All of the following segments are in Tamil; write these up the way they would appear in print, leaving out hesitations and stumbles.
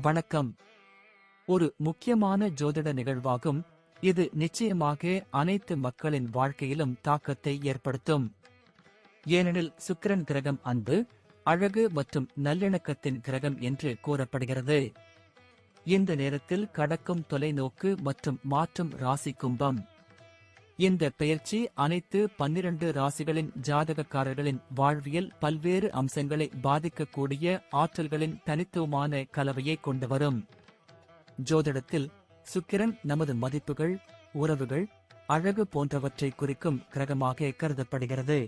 வணக்கம். ஒரு முக்கியமான ஜோதிட நிகழ்வாகும். இது நிச்சயமாக அனைத்து மக்களின் வாழ்க்கையிலும் தாக்கத்தை ஏற்படுத்தும். ஏனெனில் சுக்கிரன் கிரகம் அன்பு, அழகு மற்றும் நல்லிணக்கத்தின் கிரகம் என்று கூறப்படுகிறது. இந்த நேரத்தில் கடக்கும் தொலைநோக்கு மற்றும் மாற்றும் ராசி கும்பம். இந்த பெயர்ச்சி அனைத்து 12 ராசிகளின் ஜாதகக்காரர்களின் வாழ்வியல் பல்வேறு அம்சங்களை பாதிக்கக்கூடிய ஆற்றல்களின் தனித்துவமான கலவையை கொண்டு வரும். ஜோதிடத்தில் சுக்கிரன் நமது மதிப்புகள், உறவுகள், அழகு போன்றவற்றை குறிக்கும் கிரகமாக கருதப்படுகிறது.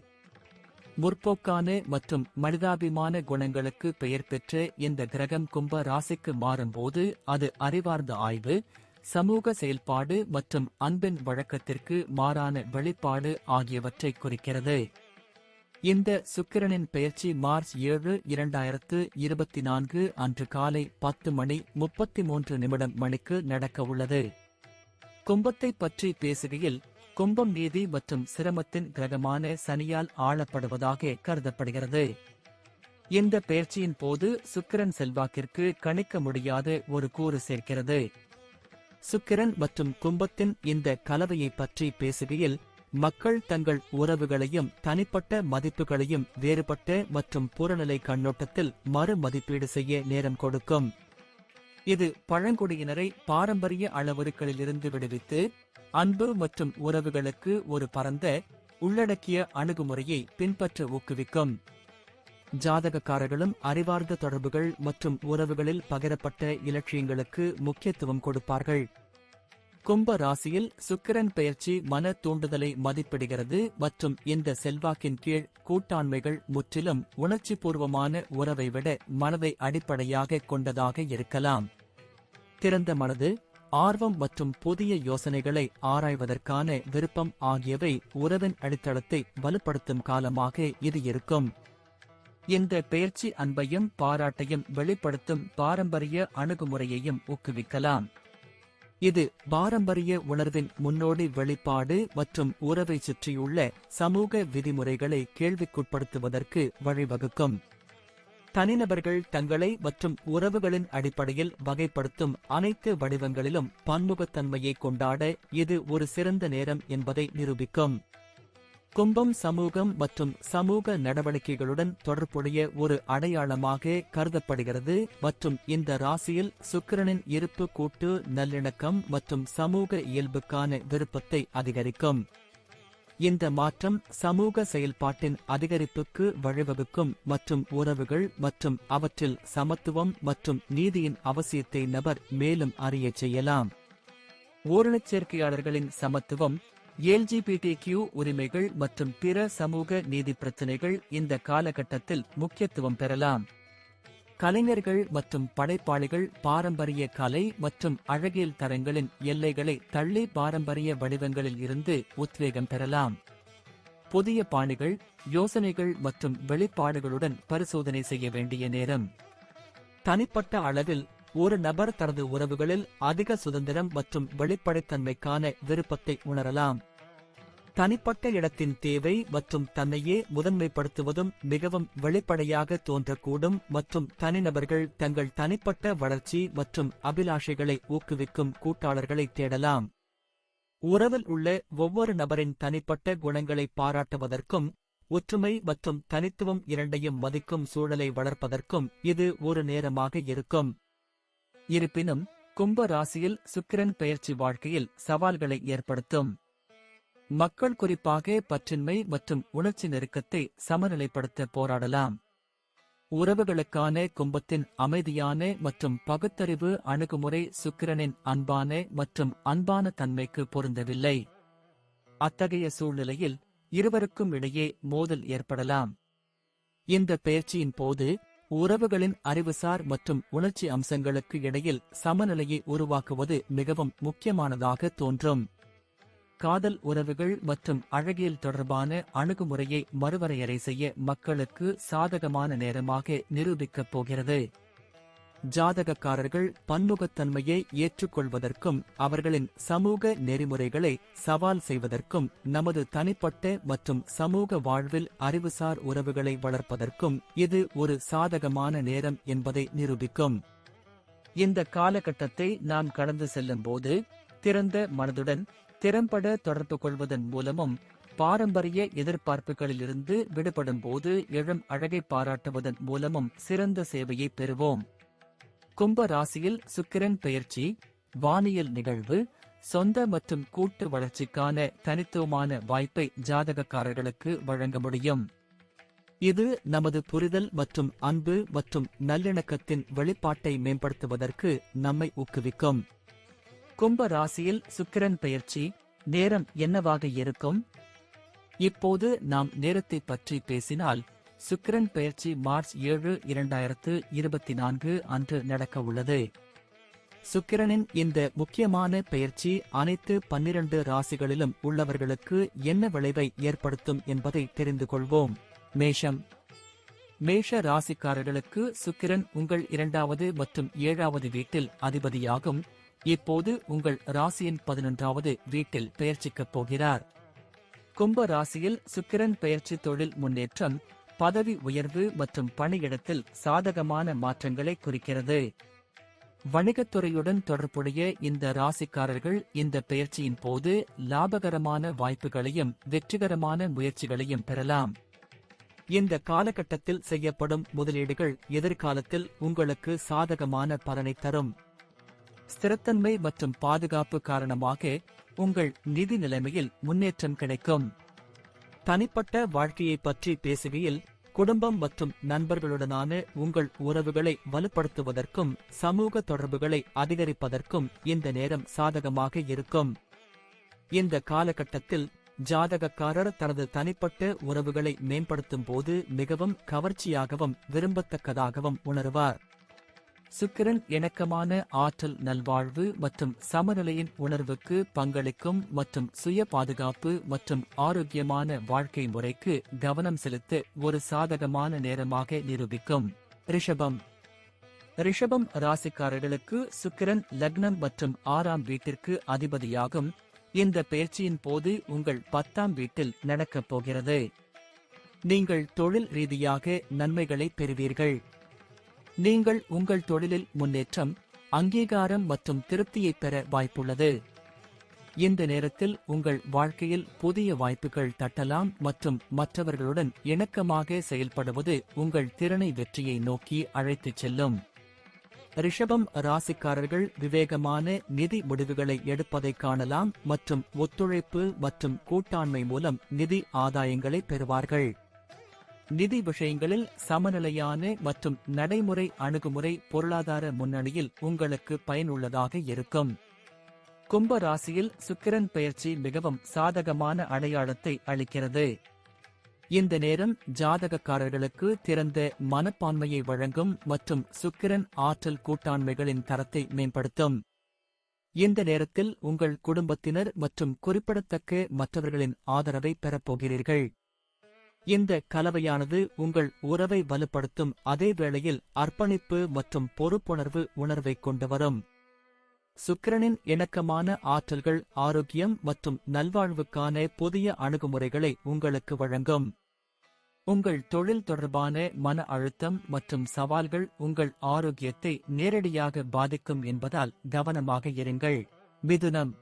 முற்போக்கான மற்றும் மனிதாபிமான குணங்களுக்கு பெயர் பெற்ற இந்த கிரகம் கும்ப ராசிக்கு மாறும்போது அது அறிவார்ந்த ஆய்வு, சமூக செயல்பாடு மற்றும் அன்பின் வழக்கத்திற்கு மாறான வெளிப்பாடு ஆகியவற்றை குறிக்கிறது. இந்த சுக்கிரனின் பெயர்ச்சி மார்ச் 7, 2024 அன்று காலை 10:33 மணிக்கு நடக்க உள்ளது. கும்பத்தை பற்றி பேசுகையில், கும்பம் நீதி மற்றும் சிரமத்தின் கிரகமான சனியால் ஆளப்படுவதாக கருதப்படுகிறது. இந்த பெயர்ச்சியின் போது சுக்கிரன் செல்வாக்கிற்கு கணிக்க முடியாத ஒரு கூறு சேர்க்கிறது. சுக்கிரன் மற்றும் கும்பத்தின் இந்த கலவையை பற்றி பேசுகையில், மக்கள் தங்கள் உறவுகளையும் தனிப்பட்ட மதிப்புகளையும் வேறுபட்ட மற்றும் புறநிலை கண்ணோட்டத்தில் மறு மதிப்பீடு செய்ய நேரம் கொடுக்கும். இது பழங்குடியினரை பாரம்பரிய அளவுருக்களிலிருந்து விடுவித்து அன்பு மற்றும் உறவுகளுக்கு ஒரு பரந்த, உள்ளடக்கிய அணுகுமுறையை பின்பற்ற ஊக்குவிக்கும். ஜாதகக்காரர்களும் அறிவார்ந்த தொடர்புகள் மற்றும் உறவுகளில் பகிரப்பட்ட இலட்சியங்களுக்கு முக்கியத்துவம் கொடுப்பார்கள். கும்ப ராசியில் சுக்கிரன் பெயர்ச்சி மன தூண்டுதலை மதிப்பிடுகிறது மற்றும் இந்த செல்வாக்கின் கீழ் கூட்டாண்மைகள் முற்றிலும் உணர்ச்சிபூர்வமான உறவை விட மனதை அடிப்படையாக கொண்டதாக இருக்கலாம். திறந்த மனது, ஆர்வம் மற்றும் புதிய யோசனைகளை ஆராய்வதற்கான விருப்பம் ஆகியவை உறவின் அடித்தளத்தை வலுப்படுத்தும் காலமாக இது இருக்கும். இந்த பெயர்ச்சி அன்பையும் பாராட்டையும் வெளிப்படுத்தும் பாரம்பரிய அணுகுமுறையையும் ஊக்குவிக்கலாம். இது பாரம்பரிய உணர்வின் முன்னோடி வெளிப்பாடு மற்றும் உறவை சுற்றியுள்ள சமூக விதிமுறைகளை கேள்விக்குட்படுத்துவதற்கு வழிவகுக்கும். தனிநபர்கள் தங்களை மற்றும் உறவுகளின் அடிப்படையில் வகைப்படுத்தும் அனைத்து வடிவங்களிலும் பன்முகத்தன்மையை கொண்டாட இது ஒரு சிறந்த நேரம் என்பதை நிரூபிக்கும். கும்பம் சமூகம் மற்றும் சமூக நடவடிக்கைகளுடன் தொடர்புடைய ஒரு அடையாளமாக கருதப்படுகிறது மற்றும் இந்த ராசியில் சுக்கிரனின் இருப்பு கூட்டு நல்லிணக்கம் மற்றும் சமூக இயல்புக்கான விருப்பத்தை அதிகரிக்கும். இந்த மாற்றம் சமூக செயல்பாட்டின் அதிகரிப்புக்கு வழிவகுக்கும் மற்றும் உறவுகள் மற்றும் அவற்றில் சமத்துவம் மற்றும் நீதியின் அவசியத்தை நபர் மேலும் அறியச் செய்யலாம். ஓரினச் சேர்க்கையாளர்களின் சமத்துவம், LGBTQ உரிமைகள் மற்றும் பிற சமூக நீதி பிரச்சினைகள் இந்த காலகட்டத்தில் முக்கியத்துவம் பெறலாம். கலைஞர்கள் மற்றும் படைப்பாளிகள் பாரம்பரிய கலை மற்றும் அழகியல் தரங்களின் எல்லைகளை தள்ளி பாரம்பரிய வடிவங்களில் இருந்து உத்வேகம் பெறலாம். புதிய பாணிகள், யோசனைகள் மற்றும் வெளிப்பாடுகளுடன் பரிசோதனை செய்ய வேண்டிய நேரம். தனிப்பட்ட அளவில் ஒரு நபர் தனது உறவுகளில் அதிக சுதந்திரம் மற்றும் வெளிப்படைத்தன்மைக்கான விருப்பத்தை உணரலாம். தனிப்பட்ட இடத்தின் தேவை மற்றும் தன்னையே முதன்மைப்படுத்துவதும் மிகவும் வெளிப்படையாக தோன்றக்கூடும் மற்றும் தனிநபர்கள் தங்கள் தனிப்பட்ட வளர்ச்சி மற்றும் அபிலாஷைகளை ஊக்குவிக்கும் கூட்டாளர்களை தேடலாம். உறவில் உள்ள ஒவ்வொரு நபரின் தனிப்பட்ட குணங்களை பாராட்டுவதற்கும் ஒற்றுமை மற்றும் தனித்துவம் இரண்டையும் மதிக்கும் சூழலை வளர்ப்பதற்கும் இது ஒரு நேரமாக இருக்கும். இருப்பினும் கும்ப ராசியில் சுக்கிரன் பெயர்ச்சி வாழ்க்கையில் சவால்களை ஏற்படுத்தும். மக்கள் குறிப்பாக பற்றின்மை மற்றும் உணர்ச்சி நெருக்கத்தை சமநிலைப்படுத்த போராடலாம். உறவுகளுக்கான கும்பத்தின் அமைதியான மற்றும் பகுத்தறிவு அணுகுமுறை சுக்கிரனின் அன்பான மற்றும் அன்பான தன்மைக்கு பொருந்தவில்லை. அத்தகைய சூழ்நிலையில் இருவருக்கும் இடையே மோதல் ஏற்படலாம். இந்த பெயர்ச்சியின் போது உறவுகளின் அறிவுசார் மற்றும் உணர்ச்சி அம்சங்களுக்கு இடையில் சமநிலையை உருவாக்குவது மிகவும் முக்கியமானதாக தோன்றும். காதல் உறவுகள் மற்றும் அழகியல் தொடர்பான அணுகுமுறையை மறுவரையறை செய்ய மக்களுக்கு சாதகமான நேரமாக நிரூபிக்கப் போகிறது. ஜாதகக்காரர்கள் பன்முகத்தன்மையை ஏற்றுக்கொள்வதற்கும் அவர்களின் சமூக நெறிமுறைகளை சவால் செய்வதற்கும் நமது தனிப்பட்ட மற்றும் சமூக வாழ்வில் அறிவுசார் உறவுகளை வளர்ப்பதற்கும் இது ஒரு சாதகமான நேரம் என்பதை நிரூபிக்கும். இந்த காலகட்டத்தை நாம் கடந்து செல்லும் போது திறந்த மனதுடன் திறம்பட தொடர்பு கொள்வதன் மூலமும் பாரம்பரிய எதிர்பார்ப்புகளிலிருந்து விடுபடும் போது எழும் அழகை பாராட்டுவதன் மூலமும் சிறந்த சேவையை பெறுவோம். கும்ப ராசியில் சுக்கிரன் பெயர்ச்சி வானியல் நிகழ்வு சொந்த மற்றும் கூட்டு வளர்ச்சிக்கான தனித்துவமான வாய்ப்பை ஜாதகக்காரர்களுக்கு வழங்க முடியும். இது நமது புரிதல் மற்றும் அன்பு மற்றும் நல்லிணக்கத்தின் வெளிப்பாட்டை மேம்படுத்துவதற்கு நம்மை ஊக்குவிக்கும். கும்ப ராசியில் சுக்கிரன் பெயர்ச்சி நேரம் என்னவாக இருக்கும்? இப்போது நாம் நேரத்தை பற்றி பேசினால், சுக்கிரன் பெயர்ச்சி மார்ச் 7, 2024 அன்று நடக்க உள்ளது. சுக்கிரனின் இந்த முக்கியமான பெயர்ச்சி அனைத்து 12 ராசிகளிலும் உள்ளவர்களுக்கு என்ன விளைவை ஏற்படுத்தும் என்பதை தெரிந்து கொள்வோம். மேஷம். மேஷ ராசிக்காரர்களுக்கு சுக்கிரன் உங்கள் 2வது மற்றும் 7வது வீட்டில் அதிபதியாகும். இப்போது உங்கள் ராசியின் 11வது வீட்டில் பெயர்ச்சிக்கப் போகிறார். கும்ப ராசியில் சுக்கிரன் பெயர்ச்சி தொழில் முன்னேற்றம், பதவி உயர்வு மற்றும் பணியிடத்தில் சாதகமான மாற்றங்களை குறிக்கிறது. வணிகத்துறையுடன் தொடர்புடைய இந்த ராசிக்காரர்கள் இந்த பெயர்ச்சியின் போது லாபகரமான வாய்ப்புகளையும் வெற்றிகரமான முயற்சிகளையும் பெறலாம். இந்த காலகட்டத்தில் செய்யப்படும் முதலீடுகள் எதிர்காலத்தில் உங்களுக்கு சாதகமான பலனை தரும். ஸ்திரத்தன்மை மற்றும் பாதுகாப்பு காரணமாக உங்கள் நிதி நிலைமையில் முன்னேற்றம் கிடைக்கும். தனிப்பட்ட வாழ்க்கையை பற்றி பேசுகையில், குடும்பம் மற்றும் நண்பர்களுடனான உங்கள் உறவுகளை வலுப்படுத்துவதற்கும் சமூக தொடர்புகளை அதிகரிப்பதற்கும் இந்த நேரம் சாதகமாக இருக்கும். இந்த காலகட்டத்தில் ஜாதகக்காரர் தனது தனிப்பட்ட உறவுகளை மேம்படுத்தும் போது மிகவும் கவர்ச்சியாகவும் விரும்பத்தக்கதாகவும் உணருவார். சுக்கிரன் இணக்கமான ஆற்றல், நல்வாழ்வு மற்றும் சமநிலையின் உணர்வுக்கு பங்களிக்கும் மற்றும் சுய பாதுகாப்பு மற்றும் ஆரோக்கியமான வாழ்க்கை முறைக்கு கவனம் செலுத்த ஒரு சாதகமான நேரமாக நிரூபிக்கும். ரிஷபம். ரிஷபம் ராசிக்காரர்களுக்கு சுக்கிரன் லக்னம் மற்றும் 6ஆம் வீட்டிற்கு அதிபதியாகும். இந்த பெயர்ச்சியின் போது உங்கள் 10ஆம் வீட்டில் நடக்கப் போகிறது. நீங்கள் தொழில் ரீதியாக நன்மைகளை பெறுவீர்கள். நீங்கள் உங்கள் தொழிலில் முன்னேற்றம், அங்கீகாரம் மற்றும் திருப்தியை பெற வாய்ப்புள்ளது. இந்த நேரத்தில் உங்கள் வாழ்க்கையில் புதிய வாய்ப்புகள் தட்டலாம் மற்றும் மற்றவர்களுடன் இணக்கமாக செயல்படுவது உங்கள் திறனை வெற்றியை நோக்கி அழைத்துச் செல்லும். ரிஷபம் ராசிக்காரர்கள் விவேகமான நிதி முடிவுகளை எடுப்பதை காணலாம் மற்றும் ஒத்துழைப்பு மற்றும் கூட்டாண்மை மூலம் நிதி ஆதாயங்களை பெறுவார்கள். நிதி விஷயங்களில் சமநிலையான மற்றும் நடைமுறை அணுகுமுறை பொருளாதார முன்னணியில் உங்களுக்கு பயனுள்ளதாக இருக்கும். கும்ப ராசியில் சுக்கிரன் பெயர்ச்சி மிகவும் சாதகமான அடையாளத்தை அளிக்கிறது. இந்த நேரம் ஜாதகக்காரர்களுக்கு திறந்த மனப்பான்மையை வழங்கும் மற்றும் சுக்கிரன் ஆற்றல் கூட்டாண்மைகளின் தரத்தை மேம்படுத்தும். இந்த நேரத்தில் உங்கள் குடும்பத்தினர் மற்றும் குறிப்பிடத்தக்க மற்றவர்களின் ஆதரவை பெறப்போகிறீர்கள். இந்த கலவையானது உங்கள் உறவை வலுப்படுத்தும், அதே வேளையில் அர்ப்பணிப்பு மற்றும் பொறுப்புணர்வு உணர்வை கொண்டுவரும். சுக்கிரனின் இணக்கமான ஆற்றல்கள் ஆரோக்கியம் மற்றும் நல்வாழ்வுக்கான புதிய அணுகுமுறைகளை உங்களுக்கு வழங்கும். உங்கள் தொழில் தொடர்பான மன அழுத்தம் மற்றும் சவால்கள் உங்கள் ஆரோக்கியத்தை நேரடியாக பாதிக்கும் என்பதால் கவனமாக இருங்கள். மிதுனம்.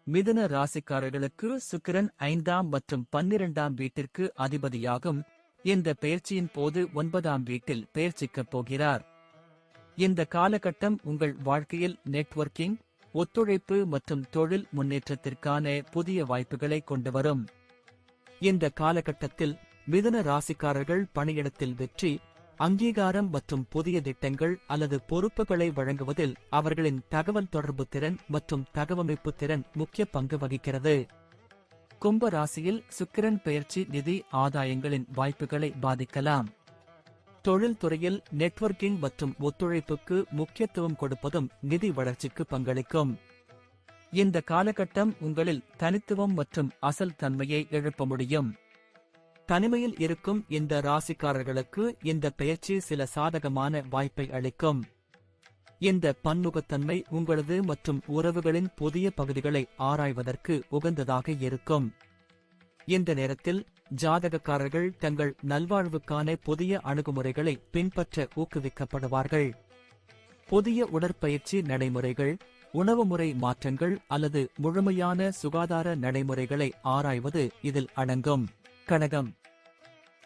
மிதுன ராசிக்காரர்களுக்கு சுக்கிரன் 5ஆம் மற்றும் 12ஆம் வீட்டிற்கு அதிபதியாகும். இந்த பெயர்ச்சியின் போது 9ஆம் வீட்டில் பெயர்ச்சிக்கப் போகிறார். இந்த காலகட்டம் உங்கள் வாழ்க்கையில் நெட்வொர்க்கிங், ஒத்துழைப்பு மற்றும் தொழில் முன்னேற்றத்திற்கான புதிய வாய்ப்புகளை கொண்டுவரும். இந்த காலகட்டத்தில் மிதுன ராசிக்காரர்கள் பணியிடத்தில் வெற்றி, அங்கீகாரம் மற்றும் புதிய திட்டங்கள் அல்லது பொறுப்புகளை வழங்குவதில் அவர்களின் தகவல் தொடர்பு திறன் மற்றும் தகவமைப்பு திறன் முக்கிய பங்கு வகிக்கிறது. கும்ப ராசியில் சுக்கிரன் பெயர்ச்சி நிதி ஆதாயங்களின் வாய்ப்புகளை பாதிக்கலாம். தொழில் துறையில் நெட்வொர்க்கிங் மற்றும் ஒத்துழைப்புக்கு முக்கியத்துவம் கொடுப்பதும் நிதி வளர்ச்சிக்கு பங்களிக்கும். இந்த காலகட்டம் உங்களில் தனித்துவம் மற்றும் அசல் தன்மையை எழுப்ப முடியும். தனிமையில் இருக்கும் இந்த ராசிக்காரர்களுக்கு இந்த பெயர்ச்சி சில சாதகமான வாய்ப்பை அளிக்கும். இந்த பன்முகத்தன்மை உங்களது மற்றும் உறவுகளின் புதிய பகுதிகளை ஆராய்வதற்கு உகந்ததாக இருக்கும். இந்த நேரத்தில் ஜாதகக்காரர்கள் தங்கள் நல்வாழ்வுக்கான புதிய அணுகுமுறைகளை பின்பற்ற ஊக்குவிக்கப்படுவார்கள். புதிய உடற்பயிற்சி நடைமுறைகள், உணவு முறை மாற்றங்கள் அல்லது முழுமையான சுகாதார நடைமுறைகளை ஆராய்வது இதில் அடங்கும். கடகம்.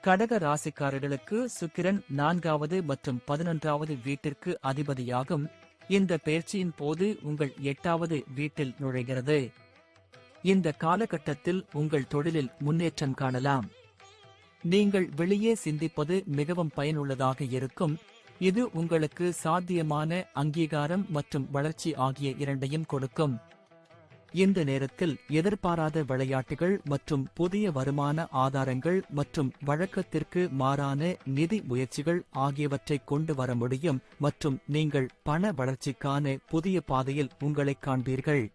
கடக ராசிக்காரர்களுக்கு சுக்கிரன் 4வது மற்றும் 11வது வீட்டிற்கு அதிபதியாகும். இந்த பெயர்ச்சியின் போது உங்கள் 8வது வீட்டில் நுழைகிறது. இந்த காலகட்டத்தில் உங்கள் தொழிலில் முன்னேற்றம் காணலாம். நீங்கள் வெளியே சிந்திப்பது மிகவும் பயனுள்ளதாக இருக்கும். இது உங்களுக்கு சாத்தியமான அங்கீகாரம் மற்றும் வளர்ச்சி ஆகிய இரண்டையும் கொடுக்கும். இந்த நேரத்தில் எதிர்பாராத விளையாட்டுகள் மற்றும் புதிய வருமான ஆதாரங்கள் மற்றும் வழக்கத்திற்கு மாறான நிதி முயற்சிகள் ஆகியவற்றை கொண்டு வர முடியும் மற்றும் நீங்கள் பண வளர்ச்சிக்கான புதிய பாதையில் உங்களைக் காண்பீர்கள்.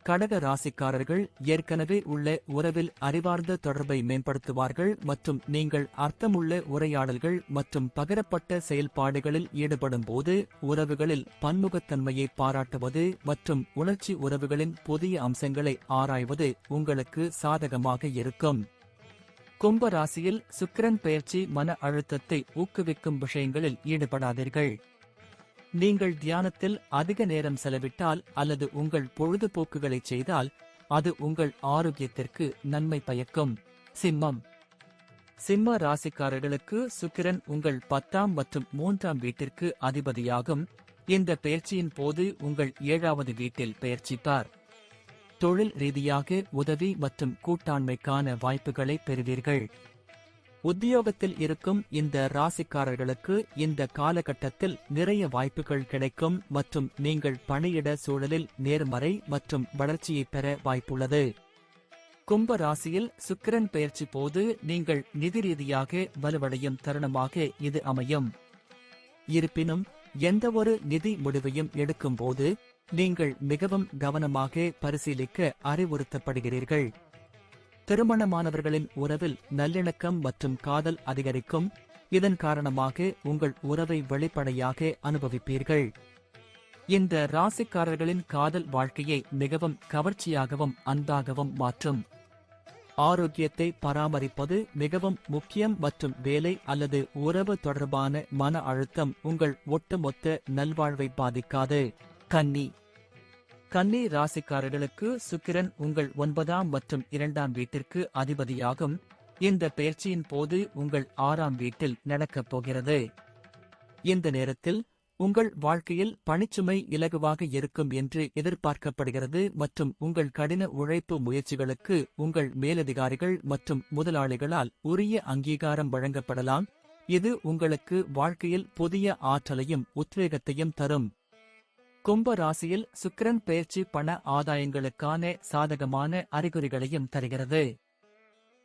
கடக ராசிக்காரர்கள் ஏற்கனவே உள்ள உறவில் அறிவார்ந்த தொடர்பை மேம்படுத்துவார்கள் மற்றும் நீங்கள் அர்த்தமுள்ள உரையாடல்கள் மற்றும் பகிரப்பட்ட செயல்பாடுகளில் ஈடுபடும் போது உறவுகளில் பன்முகத்தன்மையை பாராட்டுவது மற்றும் உணர்ச்சி உறவுகளின் புதிய அம்சங்களை ஆராய்வது உங்களுக்கு சாதகமாக இருக்கும். கும்ப ராசியில் சுக்கிரன் பெயர்ச்சி மன அழுத்தத்தை ஊக்குவிக்கும் விஷயங்களில் ஈடுபடாதீர்கள். நீங்கள் தியானத்தில் அதிக நேரம் செலவிட்டால் அல்லது உங்கள் பொழுதுபோக்குகளை செய்தால் அது உங்கள் ஆரோக்கியத்திற்கு நன்மை பயக்கும். சிம்மம். சிம்ம ராசிக்காரர்களுக்கு சுக்கிரன் உங்கள் 10ஆம் மற்றும் 3ஆம் வீட்டிற்கு அதிபதியாகும். இந்த பெயர்ச்சியின் போது உங்கள் 7வது வீட்டில் பெயர்ச்சிப்பார். தொழில் ரீதியாக உதவி மற்றும் கூட்டாண்மைக்கான வாய்ப்புகளை பெறுவீர்கள். உத்தியோகத்தில் இருக்கும் இந்த ராசிக்காரர்களுக்கு இந்த காலகட்டத்தில் நிறைய வாய்ப்புகள் கிடைக்கும் மற்றும் நீங்கள் பணியிட சூழலில் நேர்மறை மற்றும் வளர்ச்சியை பெற வாய்ப்புள்ளது. கும்ப ராசியில் சுக்கிரன் பெயர்ச்சி போது நீங்கள் நிதி ரீதியாக வலுவடையும் தருணமாக இது அமையும். இருப்பினும் எந்தவொரு நிதி முடிவையும் எடுக்கும்போது நீங்கள் மிகவும் கவனமாக பரிசீலிக்க அறிவுறுத்தப்படுகிறீர்கள். திருமணமானவர்களின் உறவில் நல்லிணக்கம் மற்றும் காதல் அதிகரிக்கும். இதன் காரணமாக உங்கள் உறவை வெளிப்படையாக அனுபவிப்பீர்கள். இந்த ராசிக்காரர்களின் காதல் வாழ்க்கையை மிகவும் கவர்ச்சியாகவும் அன்பாகவும் மாற்றும். ஆரோக்கியத்தை பராமரிப்பது மிகவும் முக்கியம் மற்றும் வேலை அல்லது உறவு தொடர்பான மன அழுத்தம் உங்கள் ஒட்டுமொத்த நல்வாழ்வை பாதிக்காது. கன்னி. கன்னி ராசிக்காரர்களுக்கு சுக்கிரன் உங்கள் 9ஆம் மற்றும் 2ஆம் வீட்டிற்கு அதிபதியாகும். இந்த பெயர்ச்சியின் போது உங்கள் 6ஆம் வீட்டில் நடக்கப் போகிறது. இந்த நேரத்தில் உங்கள் வாழ்க்கையில் பணிச்சுமை இலகுவாக இருக்கும் என்று எதிர்பார்க்கப்படுகிறது மற்றும் உங்கள் கடின உழைப்பு முயற்சிகளுக்கு உங்கள் மேலதிகாரிகள் மற்றும் முதலாளிகளால் உரிய அங்கீகாரம் வழங்கப்படலாம். இது உங்களுக்கு வாழ்க்கையில் புதிய ஆற்றலையும் உத்வேகத்தையும் தரும். கும்ப ராசியில் சுக்கிரன் பெயர்ச்சி பண ஆதாயங்களுக்கான சாதகமான அறிகுறிகளையும் தருகிறது.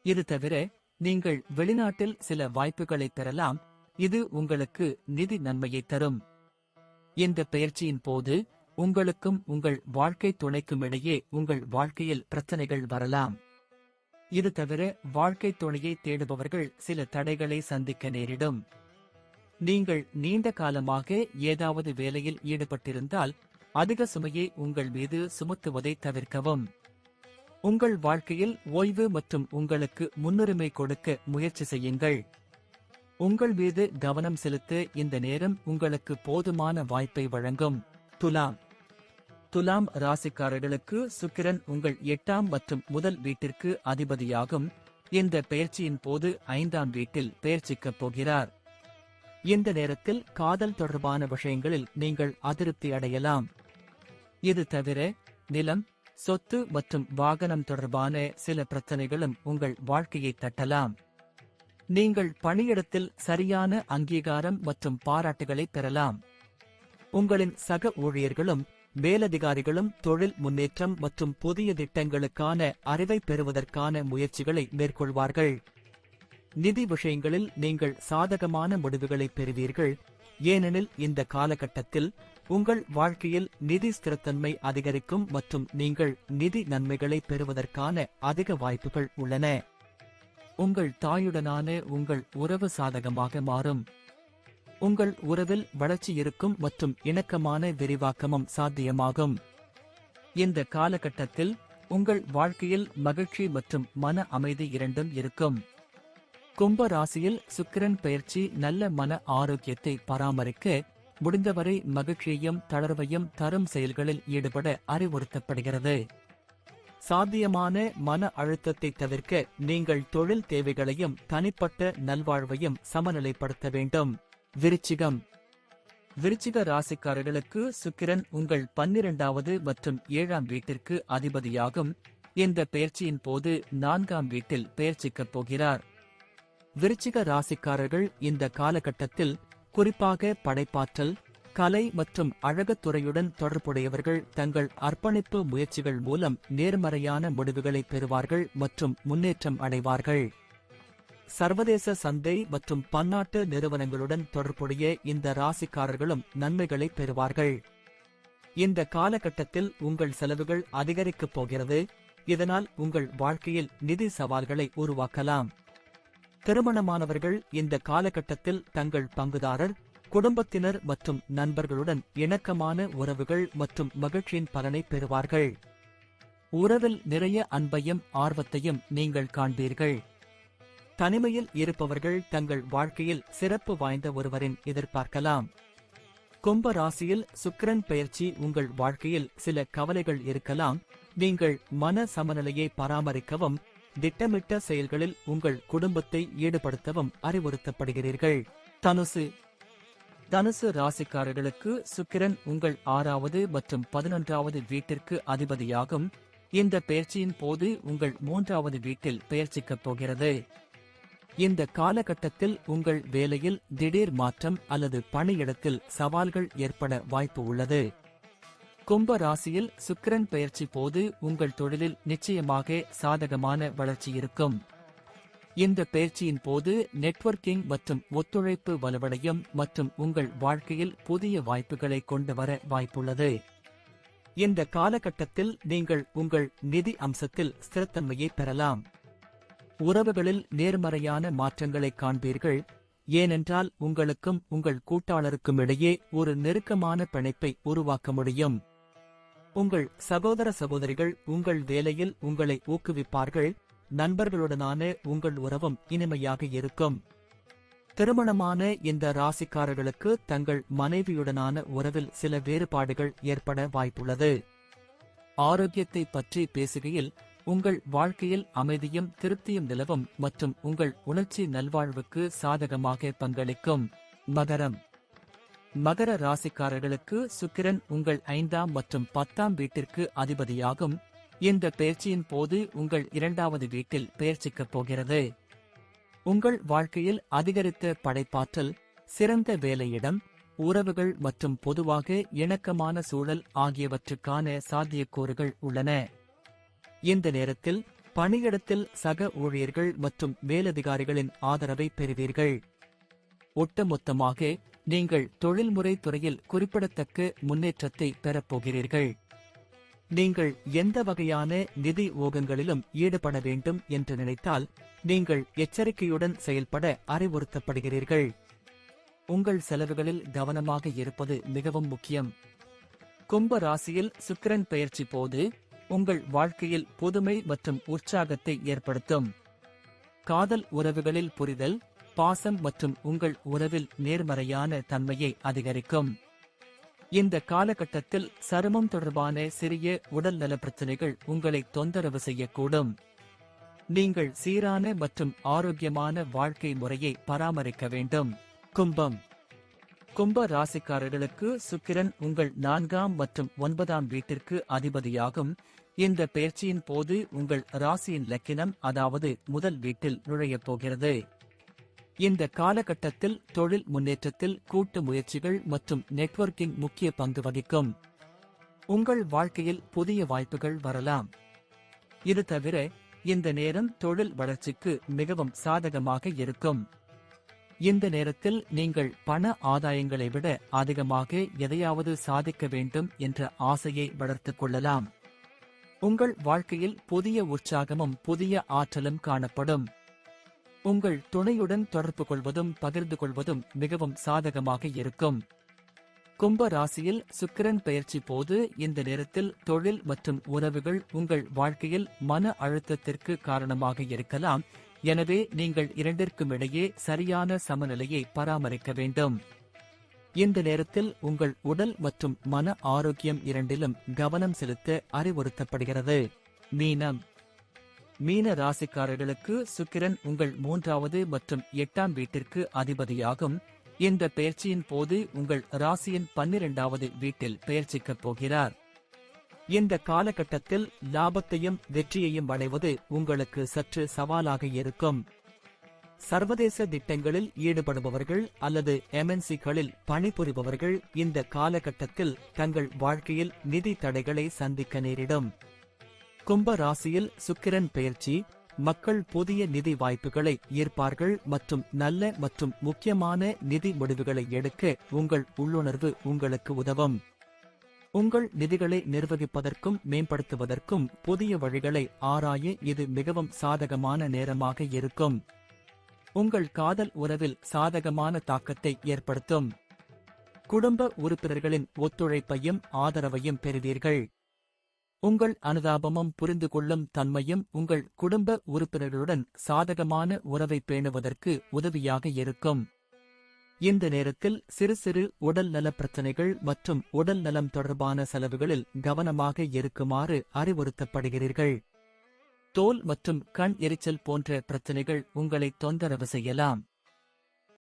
இது தவிர நீங்கள் வெளிநாட்டில் சில வாய்ப்புகளை பெறலாம். இது உங்களுக்கு நிதி நன்மையை தரும். இந்த பெயர்ச்சியின் போது உங்களுக்கும் உங்கள் வாழ்க்கை துணைக்கும் இடையே உங்கள் வாழ்க்கையில் பிரச்சனைகள் வரலாம். இது தவிர வாழ்க்கை துணையை தேடுபவர்கள் சில தடைகளை சந்திக்க நேரிடும். நீங்கள் நீண்ட காலமாக ஏதாவது வேலையில் ஈடுபட்டிருந்தால் அதிக சுமையை உங்கள் மீது சுமத்துவதை தவிர்க்கவும். உங்கள் வாழ்க்கையில் ஓய்வு மற்றும் உங்களுக்கு முன்னுரிமை கொடுக்க முயற்சி செய்யுங்கள். உங்கள் மீது கவனம் செலுத்த இந்த நேரம் உங்களுக்கு போதுமான வாய்ப்பை வழங்கும். துலாம். துலாம் ராசிக்காரர்களுக்கு சுக்கிரன் உங்கள் 8ஆம் மற்றும் முதல் வீட்டிற்கு அதிபதியாகும். இந்த பெயர்ச்சியின் போது 5ஆம் வீட்டில் பெயர்ச்சிக்கப் போகிறார். இந்த நேரத்தில் காதல் தொடர்பான விஷயங்களில் நீங்கள் அதிருப்தி அடையலாம். இது தவிர நிலம், சொத்து மற்றும் வாகனம் தொடர்பான சில பிரச்சனைகளும் உங்கள் வாழ்க்கையை தட்டலாம். நீங்கள் பணியிடத்தில் சரியான அங்கீகாரம் மற்றும் பாராட்டுகளை பெறலாம். உங்களின் சக ஊழியர்களும் மேலதிகாரிகளும் தொழில் முன்னேற்றம் மற்றும் புதிய திட்டங்களுக்கான அறிவை பெறுவதற்கான முயற்சிகளை மேற்கொள்வார்கள். நிதி விஷயங்களில் நீங்கள் சாதகமான முடிவுகளை பெறுவீர்கள். ஏனெனில் இந்த காலகட்டத்தில் உங்கள் வாழ்க்கையில் நிதி ஸ்திரத்தன்மை அதிகரிக்கும் மற்றும் நீங்கள் நிதி நன்மைகளை பெறுவதற்கான அதிக வாய்ப்புகள் உள்ளன. உங்கள் தாயுடனான உங்கள் உறவு சாதகமாக மாறும். உங்கள் உறவில் வளர்ச்சி இருக்கும் மற்றும் இணக்கமான விரிவாக்கமும் சாத்தியமாகும். இந்த காலகட்டத்தில் உங்கள் வாழ்க்கையில் மகிழ்ச்சி மற்றும் மன அமைதி இரண்டும் இருக்கும். கும்ப ராசியில் சுக்கிரன் பெயர்ச்சி நல்ல மன ஆரோக்கியத்தை பராமரிக்க முடிந்தவரை மகிழ்ச்சியையும் தளர்வையும் தரும் செயல்களில் ஈடுபட அறிவுறுத்தப்படுகிறது. சாத்தியமான மன அழுத்தத்தை தவிர்க்க நீங்கள் தொழில் தேவைகளையும் தனிப்பட்ட நல்வாழ்வையும் சமநிலைப்படுத்த வேண்டும். விருச்சிகம். விருச்சிக ராசிக்காரர்களுக்கு சுக்கிரன் உங்கள் 12வது மற்றும் 7ஆம் வீட்டிற்கு அதிபதியாகும். இந்த பெயர்ச்சியின் போது 4ஆம் வீட்டில் பெயர்ச்சிக்கப் போகிறார். விருச்சிக ராசிக்காரர்கள் இந்த காலகட்டத்தில் குறிப்பாக படைப்பாற்றல், கலை மற்றும் அழகுத்துறையுடன் தொடர்புடையவர்கள் தங்கள் அர்ப்பணிப்பு முயற்சிகள் மூலம் நேர்மறையான முடிவுகளை பெறுவார்கள் மற்றும் முன்னேற்றம் அடைவார்கள். சர்வதேச சந்தை மற்றும் பன்னாட்டு நிறுவனங்களுடன் தொடர்புடைய இந்த ராசிக்காரர்களும் நன்மைகளை பெறுவார்கள். இந்த காலகட்டத்தில் உங்கள் செலவுகள் அதிகரிக்கப் போகிறது. இதனால் உங்கள் வாழ்க்கையில் நிதி சவால்களை உருவாக்கலாம். திருமணமானவர்கள் இந்த காலகட்டத்தில் தங்கள் பங்குதாரர், குடும்பத்தினர் மற்றும் நண்பர்களுடன் இணக்கமான உறவுகள் மற்றும் மகிழ்ச்சியின் பலனை பெறுவார்கள். உறவில் நிறைய அன்பையும் ஆர்வத்தையும் நீங்கள் காண்பீர்கள். தனிமையில் இருப்பவர்கள் தங்கள் வாழ்க்கையில் சிறப்பு வாய்ந்த ஒருவரின் எதிர்பார்க்கலாம். கும்ப ராசியில் சுக்கிரன் பெயர்ச்சி உங்கள் வாழ்க்கையில் சில கவலைகள் இருக்கலாம். நீங்கள் மன சமநிலையை பராமரிக்கவும் திட்டமிட்ட செயல்களில் உங்கள் குடும்பத்தை ஈடுபடுத்தவும் அறிவுறுத்தப்படுகிறீர்கள். தனுசு. தனுசு ராசிக்காரர்களுக்கு சுக்கிரன் உங்கள் 6வது மற்றும் 11வது வீட்டிற்கு அதிபதியாகும். இந்த பெயர்ச்சியின் போது உங்கள் 3வது வீட்டில் பெயர்ச்சிக்கப் போகிறது. இந்த காலகட்டத்தில் உங்கள் வேலையில் திடீர் மாற்றம் அல்லது பணியிடத்தில் சவால்கள் ஏற்பட வாய்ப்பு உள்ளது. கும்ப ராசியில் சுக்கிரன் பெயர்ச்சி போது உங்கள் தொழிலில் நிச்சயமாக சாதகமான வளர்ச்சி இருக்கும். இந்த பெயர்ச்சியின் போது நெட்வொர்க்கிங் மற்றும் ஒத்துழைப்பு வலுவடையும் மற்றும் உங்கள் வாழ்க்கையில் புதிய வாய்ப்புகளை கொண்டு வர வாய்ப்புள்ளது. இந்த காலகட்டத்தில் நீங்கள் உங்கள் நிதி அம்சத்தில் ஸ்திரத்தன்மையை பெறலாம். உறவுகளில் நேர்மறையான மாற்றங்களை காண்பீர்கள். ஏனென்றால் உங்களுக்கும் உங்கள் கூட்டாளருக்கும் இடையே ஒரு நெருக்கமான பிணைப்பை உருவாக்க முடியும். உங்கள் சகோதர சகோதரிகள் உங்கள் வேலையில் உங்களை ஊக்குவிப்பார்கள். நண்பர்களுடனான உங்கள் உறவும் இனிமையாக இருக்கும். திருமணமான இந்த ராசிக்காரர்களுக்கு தங்கள் மனைவியுடனான உறவில் சில வேறுபாடுகள் ஏற்பட வாய்ப்புள்ளது. ஆரோக்கியத்தை பற்றி பேசுகையில் உங்கள் வாழ்க்கையில் அமைதியும் திருப்தியும் நிலவும் மற்றும் உங்கள் உணர்ச்சி நல்வாழ்வுக்கு சாதகமாக பங்களிக்கும். மகரம். மகர ராசிக்காரர்களுக்கு சுக்கிரன் உங்கள் 5ஆம் மற்றும் 10ஆம் வீட்டிற்கு அதிபதியாகும். இந்த பெயர்ச்சியின் போது உங்கள் 2வது வீட்டில் பெயர்ச்சிக்கப் போகிறது. உங்கள் வாழ்க்கையில் அதிகரித்த படைப்பாற்றல், சிறந்த வேலையிடம், உறவுகள் மற்றும் பொதுவாக இணக்கமான சூழல் ஆகியவற்றுக்கான சாத்தியக்கூறுகள் உள்ளன. இந்த நேரத்தில் பணியிடத்தில் சக ஊழியர்கள் மற்றும் மேலதிகாரிகளின் ஆதரவை பெறுவீர்கள். ஒட்டுமொத்தமாக நீங்கள் தொழில்முறை துறையில் குறிப்பிடத்தக்க முன்னேற்றத்தை பெறப்போகிறீர்கள். நீங்கள் எந்த வகையான நிதி ஊகங்களிலும் ஈடுபட வேண்டும் என்று நினைத்தால் நீங்கள் எச்சரிக்கையுடன் செயல்பட அறிவுறுத்தப்படுகிறீர்கள். உங்கள் செலவுகளில் கவனமாக இருப்பது மிகவும் முக்கியம். கும்ப ராசியில் சுக்கிரன் பெயர்ச்சி போது உங்கள் வாழ்க்கையில் புதுமை மற்றும் உற்சாகத்தை ஏற்படுத்தும். காதல் உறவுகளில் புரிதல், பாசம் மற்றும் உங்கள் உறவில் நேர்மறையான தன்மையை அதிகரிக்கும். இந்த காலகட்டத்தில் சருமம் தொடர்பான சிறிய உடல்நல பிரச்சனைகள் உங்களை தொந்தரவு செய்யக்கூடும். நீங்கள் சீரான மற்றும் ஆரோக்கியமான வாழ்க்கை முறையை பராமரிக்க வேண்டும். கும்பம். கும்ப ராசிக்காரர்களுக்கு சுக்கிரன் உங்கள் 4ஆம் மற்றும் 9ஆம் வீட்டிற்கு அதிபதியாகும். இந்த பெயர்ச்சியின் போது உங்கள் ராசியின் லக்கினம் அதாவது முதல் வீட்டில் நுழையப் போகிறது. இந்த காலகட்டத்தில் தொழில் முன்னேற்றத்தில் கூட்டு முயற்சிகள் மற்றும் நெட்வொர்க்கிங் முக்கிய பங்கு வகிக்கும். உங்கள் வாழ்க்கையில் புதிய வாய்ப்புகள் வரலாம். இது தவிர இந்த நேரம் தொழில் வளர்ச்சிக்கு மிகவும் சாதகமாக இருக்கும். இந்த நேரத்தில் நீங்கள் பண ஆதாயங்களை விட அதிகமாக எதையாவது சாதிக்க வேண்டும் என்ற ஆசையை வளர்த்துக் கொள்ளலாம். உங்கள் வாழ்க்கையில் புதிய உற்சாகமும் புதிய ஆற்றலும் காணப்படும். உங்கள் துணையுடன் தொடர்பு கொள்வதும் பகிர்ந்து கொள்வதும் மிகவும் சாதகமாக இருக்கும். கும்ப ராசியில் சுக்கிரன் பெயர்ச்சி போது இந்த நேரத்தில் தொழில் மற்றும் உறவுகள் உங்கள் வாழ்க்கையில் மன அழுத்தத்திற்கு காரணமாக இருக்கலாம். எனவே நீங்கள் இரண்டிற்கும் இடையே சரியான சமநிலையை பராமரிக்க வேண்டும். இந்த நேரத்தில் உங்கள் உடல் மற்றும் மன ஆரோக்கியம் இரண்டிலும் கவனம் செலுத்த அறிவுறுத்தப்படுகிறது. மீனம். மீன ராசிக்காரர்களுக்கு சுக்கிரன் உங்கள் 3வது மற்றும் 8ஆம் வீட்டிற்கு அதிபதியாகும். இந்த பெயர்ச்சியின் போது உங்கள் ராசியின் 12வது வீட்டில் பெயர்ச்சிக்கப் போகிறார். இந்த காலகட்டத்தில் லாபத்தையும் வெற்றியையும் அடைவது உங்களுக்கு சற்று சவாலாக இருக்கும். சர்வதேச திட்டங்களில் ஈடுபடுபவர்கள் அல்லது MNC-களில் பணிபுரிபவர்கள் இந்த காலகட்டத்தில் தங்கள் வாழ்க்கையில் நிதி தடைகளை சந்திக்க நேரிடும். கும்ப ராசியில் சுக்கிரன் பெயர்ச்சி மக்கள் புதிய நிதி வாய்ப்புகளை ஈர்ப்பார்கள் மற்றும் நல்ல மற்றும் முக்கியமான நிதி முடிவுகளை எடுக்க உங்கள் உள்ளுணர்வு உங்களுக்கு உதவும். உங்கள் நிதிகளை நிர்வகிப்பதற்கும் மேம்படுத்துவதற்கும் புதிய வழிகளை ஆராய இது மிகவும் சாதகமான நேரமாக இருக்கும். உங்கள் காதல் உறவில் சாதகமான தாக்கத்தை ஏற்படுத்தும். குடும்ப உறுப்பினர்களின் ஒத்துழைப்பையும் ஆதரவையும் பெறுவீர்கள். உங்கள் அனுதாபமும் புரிந்து கொள்ளும் தன்மையும் உங்கள் குடும்ப உறுப்பினர்களுடன் சாதகமான உறவை பேணுவதற்கு உதவியாக இருக்கும். இந்த நேரத்தில் சிறு சிறு உடல் நல பிரச்சனைகள் மற்றும் உடல் நலம் தொடர்பான செலவுகளில் கவனமாக இருக்குமாறு அறிவுறுத்தப்படுகிறீர்கள். தோல் மற்றும் கண் எரிச்சல் போன்ற பிரச்சனைகள் உங்களை தொந்தரவு செய்யலாம்.